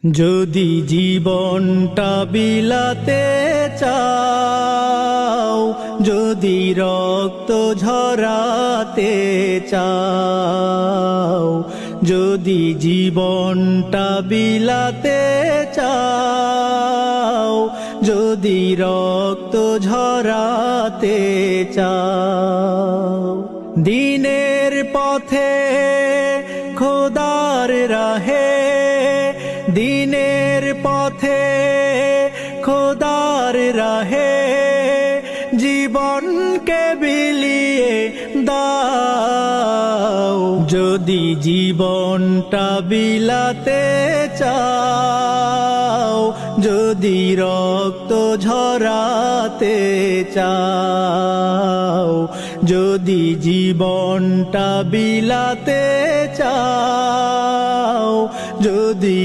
যদি জীবনটা বিলাতে চাও, যদি রক্ত ঝরাতে চাও, যদি জীবনটা বিলাতে চাও, যদি রক্ত ঝরাতে চাও, দিনের পথে খোদার রাহে, দিনের পথে খোদার রাহে জীবনকে বিলিয়ে দাও। যদি জীবনটা বিলাতে চাও, যদি রক্ত ঝরাতে চাও, যদি জীবনটা বিলাতে চাও, যদি